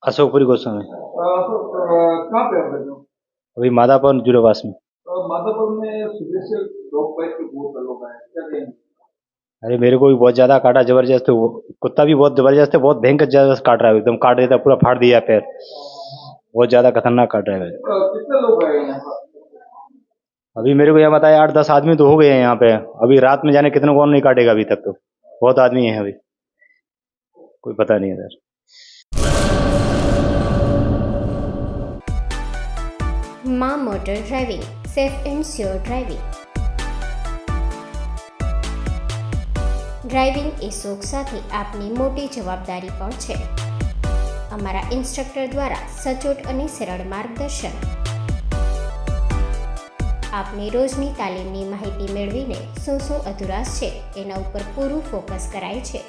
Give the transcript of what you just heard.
अशोकपुरी गोस्वामी। कहाँ पे आप रहते हो? अभी माधापुर जुड़ेवास में। माधवपुर में सुबह से डॉग बाइट के बहुत लोग आए, क्या कहेंगे? अरे मेरे को भी बहुत ज्यादा काटा, जबरदस्त। वो कुत्ता भी बहुत जबरदस्त है, बहुत भयंकर जबरदस्त काट रहा है, एकदम काट देता है, पूरा फाड़ दिया पैर। बहुत ज्यादा खतरनाक काट रहा है। कितने लोग आए यहाँ पर? अभी मेरे को यह बताया 8-10 आदमी तो हो गए हैं यहाँ पे। अभी रात में जाने कितने कौन नहीं काटेगा, अभी तक तो बहुत आदमी है अभी, कोई पता नहीं है सर। માં motor driving, safe and sure driving. Driving એ શોખ સાથે આપની મોટી જવાબદારી પણ છે. અમારા ઇન્સ્ટ્રક્ટર દ્વારા સચોટ અને સરળ માર્ગદર્શન. આપની રોજની તાલીમની માહિતી મેળવીને શું અધુરાશ છે એના ઉપર પૂરું ફોકસ કરાય છે.